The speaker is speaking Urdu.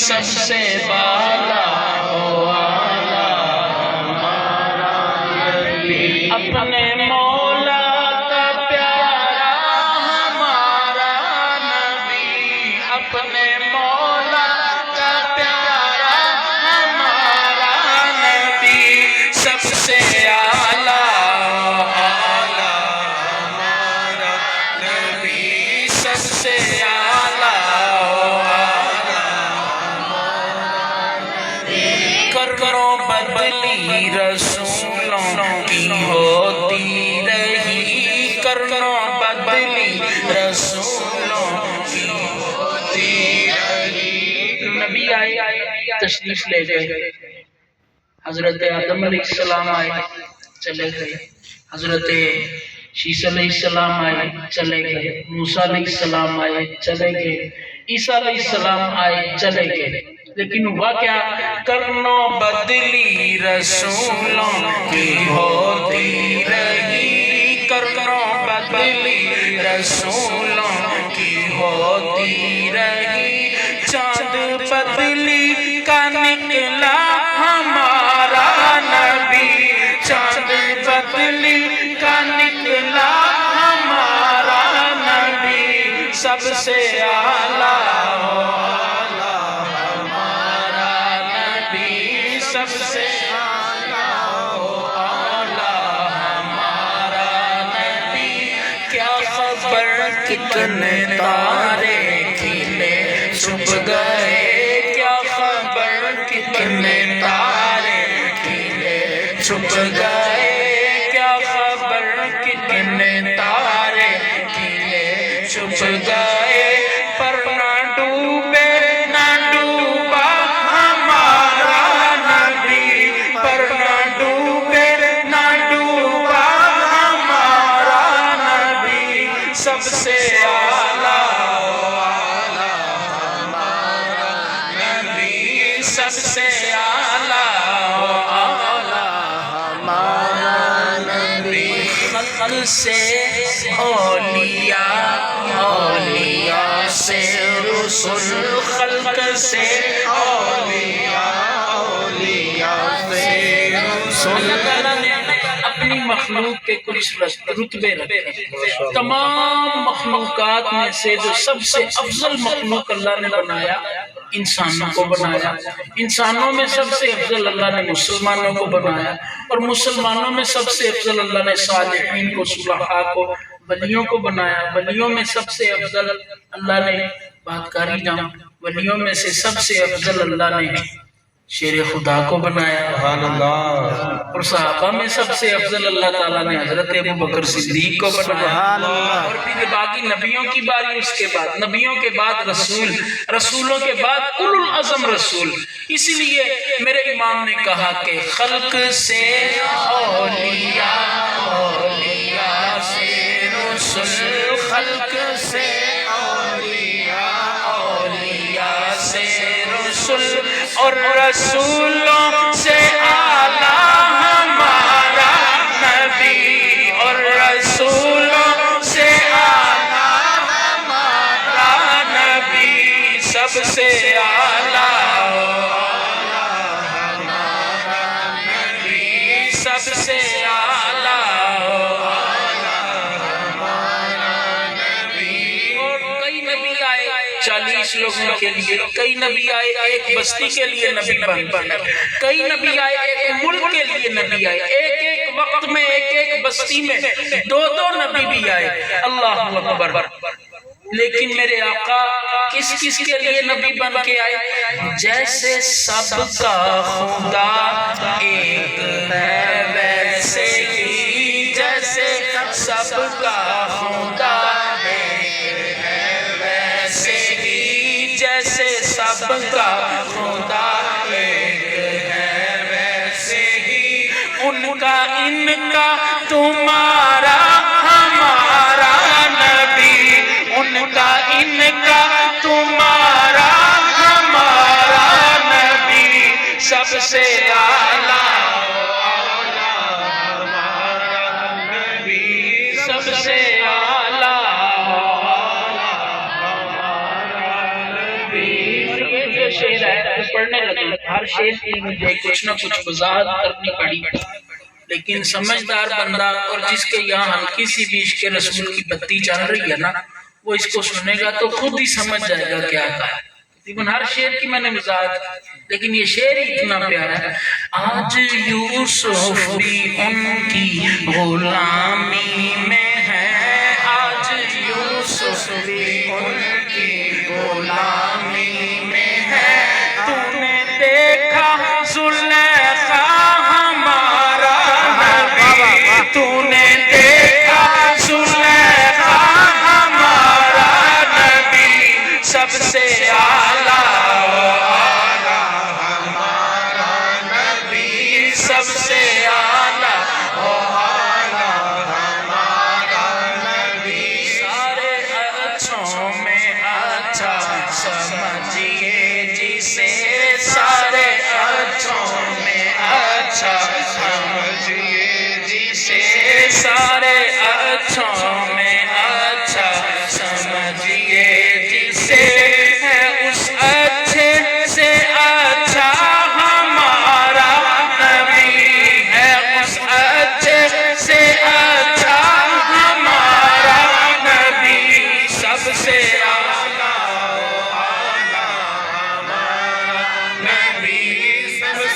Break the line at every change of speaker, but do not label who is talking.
سب سے بالا او آلہ ہمارا نبی، اپنے مولا کا پیارا ہمارا نبی، اپنے مولا کا پیارا ہمارا نبی، سب سے اعلیٰ ہمارا نبی، سب سے اعلیٰ کرو بدلی رسولوں کی ہوتی رہی، کرو بدلی رسولوں کی ہوتی رہی۔ نبی آئے تشریف لے گئے، حضرت آدم علیہ السلام آئے چلے گئے، حضرت شیس علیہ السلام آئے چلے گئے، موسیٰ علیہ السلام آئے چلے گئے، عیسیٰ علیہ السلام آئے چلے گئے، لیکن ہوا کیا؟ کرنو بدلی رسولوں کی ہوتی رہی، کرنو بدلی رسولوں کی ہوتی رہی، چاند بدلی کا نکلا ہمارا نبی، چاند بدلی کا نکلا ہمارا نبی، سب سے اعلیٰ سب سے اعلیٰ ہمارا نبی۔ کیا خبر کتنے تارے کھلے چھپ گئے، کیا خبر کتنے تارے کھلے چھپ گئے، کیا خبر کتنے تارے کھلے چھپ گئے، پر نہ ڈوبے نہ ڈوبا ہمارا نبی، پر نہ ڈوبے نہ ڈوبا ہمارا نبی، سب سے اعلیٰ ہمارا نبی، سب سے اعلیٰ ہمارا نبی۔ خلق سے اولیاء، اولیاء سے رسول، خلق سے اولیاء، اولیاء سے رسول، اپنی مخلوق کے کچھ رتبے رکھے، تمام مخلوقات میں سے جو سب سے افضل مخلوق اللہ نے بنایا انسانوں کو بنایا، انسانوں میں سب سے افضل اللہ نے مسلمانوں کو بنایا، اور مسلمانوں میں سب سے افضل اللہ نے صالحین کو، صلحاء کو، ولیوں کو بنایا، ولیوں میں سب سے افضل اللہ نے باتکاری جان، ولیوں میں سے سب سے افضل اللہ نے شیر خدا کو بنایا، اور صحابہ میں سب سے افضل اللہ تعالیٰ نے حضرت ابو بکر صدیق کو بنایا، اور پھر باقی نبیوں کی باری، اس کے بعد نبیوں کے بعد رسول، رسولوں کے بعد اولو العزم رسول۔ اسی لیے میرے امام نے کہا کہ خلق سے اولیاء، اولیاء سے رسول، خلق سے اولیاء، اولیاء سے رسول، اور رسولوں سے اعلیٰ ہمارا نبی، اور رسولوں سے اعلیٰ ہمارا نبی، سب سے اعلیٰ ہمارا نبی، سب سے اعلیٰ ہمارا نبی۔ اور کئی نبی آئے 40 لوگوں کے لیے، کئی نبی آئے ایک بستی کے لیے نبی بن، کئی نبی آئے ایک ملک کے لیے نبی آئے، ایک ایک وقت میں ایک ایک بستی میں دو دو نبی بھی آئے، اللہ اکبر۔ لیکن میرے آقا کس کس کے لیے نبی بن کے آئے؟ جیسے سب کا خدا ایک ہے ویسے ہی، جیسے سب کا خدا ایک ہے ویسے ہی، جیسے سب کا خدا ایک ہے ویسے ہی، ان کا ان کا تمہارا ہمارا نبی، ان کا ان کا تمہارا ہمارا نبی، سب سے اعلیٰ ہمارا نبی، سب سے اعلیٰ ہمارا نبی۔ شعر ہے میں پڑھنے لگا، ہر شعر کی مجھے کچھ نہ کچھ وضاحت کرنی پڑی، لیکن سمجھدار بندہ اور جس کے یہاں ہلکی سی بھی عشق رسول کی بتی چل رہی ہے نا، وہ اس کو سنے گا تو خود ہی سمجھ جائے گا کیا کہا ہے۔ لیکن ہر شعر کی میں نے وضاحت، لیکن یہ شعر ہی اتنا پیارا ہے۔ آج یوسف بھی ان کی غلامی میں ہے، آج یوسف بھی ان کی غلامی میں ہے، تو نے دیکھا زلیخا ہمارا نبی، تو نے دیکھا زلیخا ہمارا نبی، سب سے اعلیٰ ہمارا نبی، سب سے اعلیٰ ہمارا نبی، سارے اچھوں میں اچھا سمجھیے جسے، سارے اچھوں میں اچھا سمجھیے جسے، سارے اچھوں